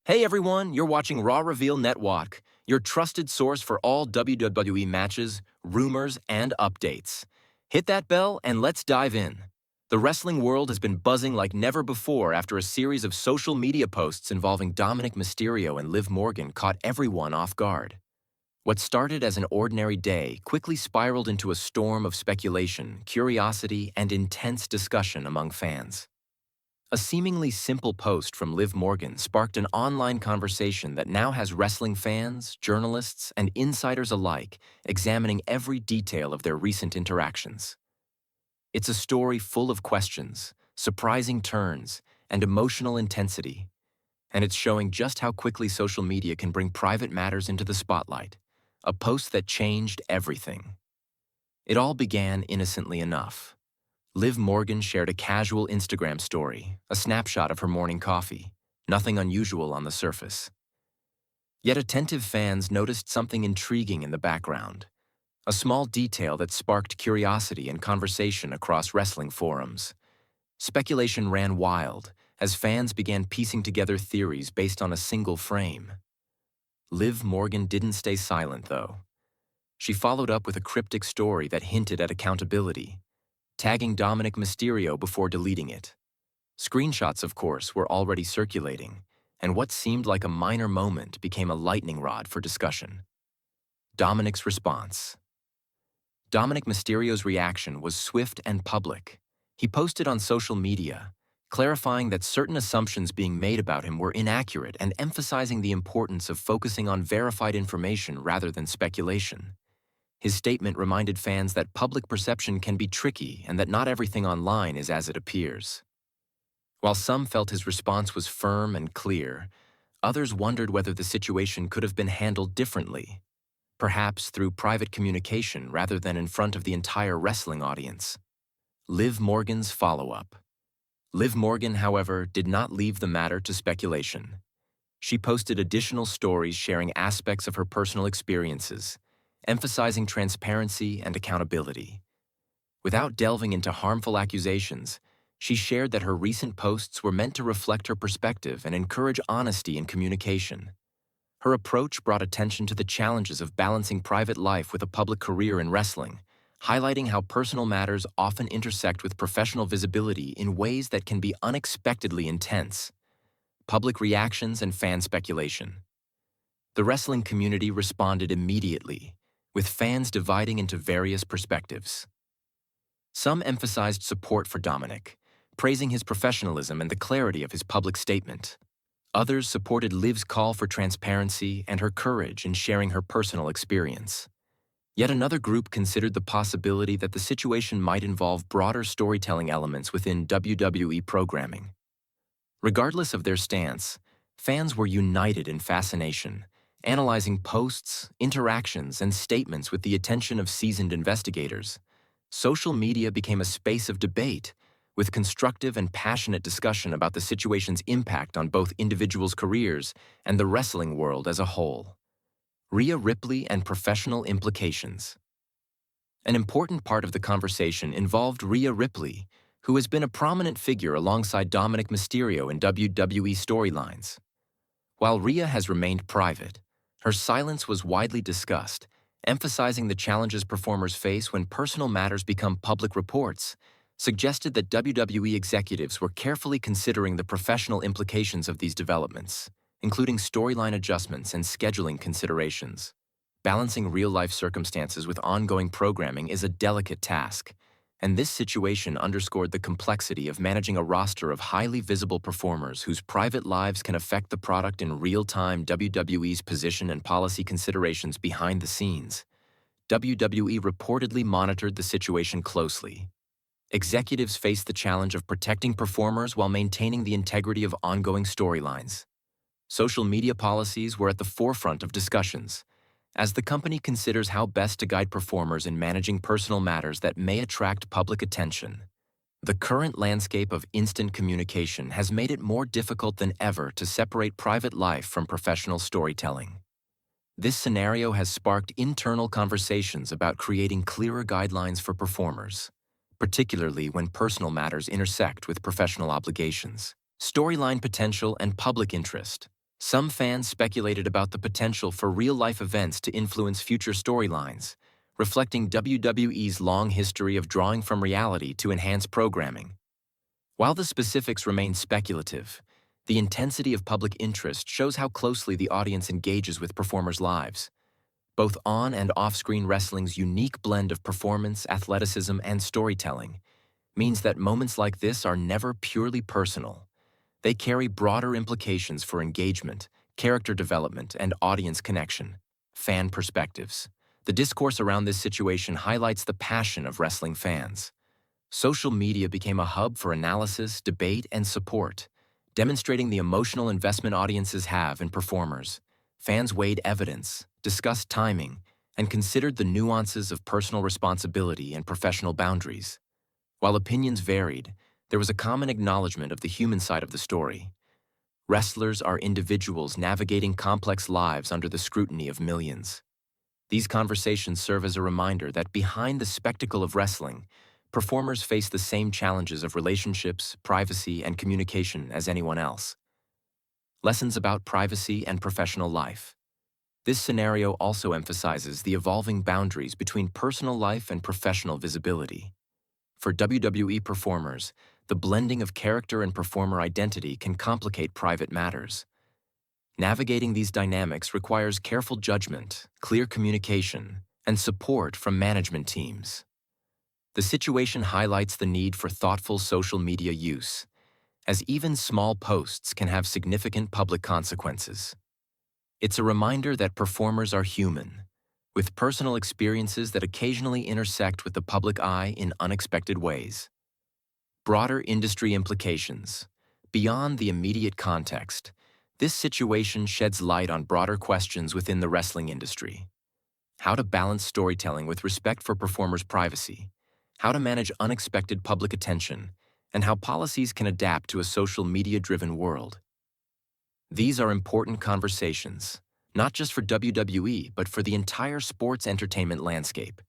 Hey everyone, you're watching Raw Reveal Netwalk, your trusted source for all WWE matches, rumors, and updates. Hit that bell and let's dive in. The wrestling world has been buzzing like never before after a series of social media posts involving Dominik Mysterio and Liv Morgan caught everyone off guard. What started as an ordinary day quickly spiraled into a storm of speculation, curiosity, and intense discussion among fans. A seemingly simple post from Liv Morgan sparked an online conversation that now has wrestling fans, journalists, and insiders alike examining every detail of their recent interactions. It's a story full of questions, surprising turns, and emotional intensity, and it's showing just how quickly social media can bring private matters into the spotlight, a post that changed everything. It all began innocently enough. Liv Morgan shared a casual Instagram story, a snapshot of her morning coffee, nothing unusual on the surface. Yet attentive fans noticed something intriguing in the background, a small detail that sparked curiosity and conversation across wrestling forums. Speculation ran wild as fans began piecing together theories based on a single frame. Liv Morgan didn't stay silent, though. She followed up with a cryptic story that hinted at accountability, tagging Dominik Mysterio before deleting it. Screenshots, of course, were already circulating, and what seemed like a minor moment became a lightning rod for discussion. Dominik's response. Dominik Mysterio's reaction was swift and public. He posted on social media, clarifying that certain assumptions being made about him were inaccurate and emphasizing the importance of focusing on verified information rather than speculation. His statement reminded fans that public perception can be tricky and that not everything online is as it appears. While some felt his response was firm and clear, others wondered whether the situation could have been handled differently, perhaps through private communication rather than in front of the entire wrestling audience. Liv Morgan's follow-up. Liv Morgan, however, did not leave the matter to speculation. She posted additional stories sharing aspects of her personal experiences, emphasizing transparency and accountability. Without delving into harmful accusations, she shared that her recent posts were meant to reflect her perspective and encourage honesty in communication. Her approach brought attention to the challenges of balancing private life with a public career in wrestling, highlighting how personal matters often intersect with professional visibility in ways that can be unexpectedly intense. Public reactions and fan speculation. The wrestling community responded immediately, with fans dividing into various perspectives. Some emphasized support for Dominik, praising his professionalism and the clarity of his public statement. Others supported Liv's call for transparency and her courage in sharing her personal experience. Yet another group considered the possibility that the situation might involve broader storytelling elements within WWE programming. Regardless of their stance, fans were united in fascination, analyzing posts, interactions, and statements with the attention of seasoned investigators. Social media became a space of debate, with constructive and passionate discussion about the situation's impact on both individuals' careers and the wrestling world as a whole. Rhea Ripley and professional implications. An important part of the conversation involved Rhea Ripley, who has been a prominent figure alongside Dominik Mysterio in WWE storylines. While Rhea has remained private, her silence was widely discussed, emphasizing the challenges performers face when personal matters become public reports, suggested that WWE executives were carefully considering the professional implications of these developments, including storyline adjustments and scheduling considerations. Balancing real-life circumstances with ongoing programming is a delicate task, and this situation underscored the complexity of managing a roster of highly visible performers whose private lives can affect the product in real time. WWE's position and policy considerations behind the scenes. WWE reportedly monitored the situation closely. Executives faced the challenge of protecting performers while maintaining the integrity of ongoing storylines. Social media policies were at the forefront of discussions, as the company considers how best to guide performers in managing personal matters that may attract public attention. The current landscape of instant communication has made it more difficult than ever to separate private life from professional storytelling. This scenario has sparked internal conversations about creating clearer guidelines for performers, particularly when personal matters intersect with professional obligations. Storyline potential and public interest. Some fans speculated about the potential for real-life events to influence future storylines, reflecting WWE's long history of drawing from reality to enhance programming. While the specifics remain speculative, the intensity of public interest shows how closely the audience engages with performers' lives. Both on- and off-screen wrestling's unique blend of performance, athleticism, and storytelling means that moments like this are never purely personal. They carry broader implications for engagement, character development, and audience connection. Fan perspectives. The discourse around this situation highlights the passion of wrestling fans. Social media became a hub for analysis, debate, and support, demonstrating the emotional investment audiences have in performers. Fans weighed evidence, discussed timing, and considered the nuances of personal responsibility and professional boundaries. While opinions varied, there was a common acknowledgement of the human side of the story. Wrestlers are individuals navigating complex lives under the scrutiny of millions. These conversations serve as a reminder that behind the spectacle of wrestling, performers face the same challenges of relationships, privacy, and communication as anyone else. Lessons about privacy and professional life. This scenario also emphasizes the evolving boundaries between personal life and professional visibility. For WWE performers, the blending of character and performer identity can complicate private matters. Navigating these dynamics requires careful judgment, clear communication, and support from management teams. The situation highlights the need for thoughtful social media use, as even small posts can have significant public consequences. It's a reminder that performers are human, with personal experiences that occasionally intersect with the public eye in unexpected ways. Broader industry implications. Beyond the immediate context, this situation sheds light on broader questions within the wrestling industry. How to balance storytelling with respect for performers' privacy, how to manage unexpected public attention, and how policies can adapt to a social media-driven world. These are important conversations, not just for WWE, but for the entire sports entertainment landscape.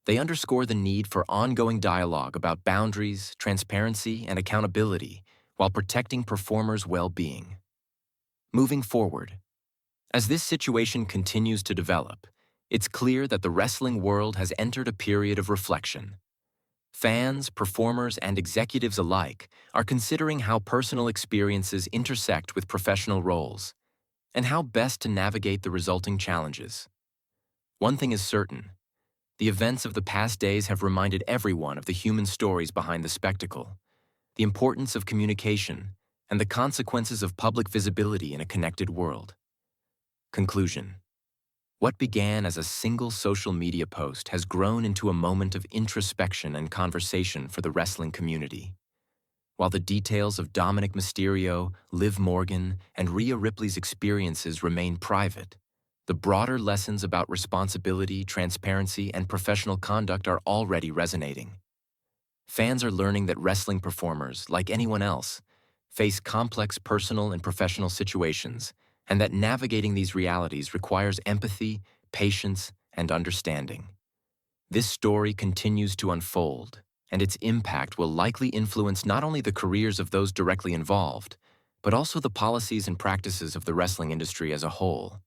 They underscore the need for ongoing dialogue about boundaries, transparency, and accountability while protecting performers' well-being. Moving forward, as this situation continues to develop, it's clear that the wrestling world has entered a period of reflection. Fans, performers, and executives alike are considering how personal experiences intersect with professional roles, and how best to navigate the resulting challenges. One thing is certain: the events of the past days have reminded everyone of the human stories behind the spectacle, the importance of communication, and the consequences of public visibility in a connected world. Conclusion. What began as a single social media post has grown into a moment of introspection and conversation for the wrestling community. While the details of Dominik Mysterio, Liv Morgan, and Rhea Ripley's experiences remain private, the broader lessons about responsibility, transparency, and professional conduct are already resonating. Fans are learning that wrestling performers, like anyone else, face complex personal and professional situations, and that navigating these realities requires empathy, patience, and understanding. This story continues to unfold, and its impact will likely influence not only the careers of those directly involved, but also the policies and practices of the wrestling industry as a whole.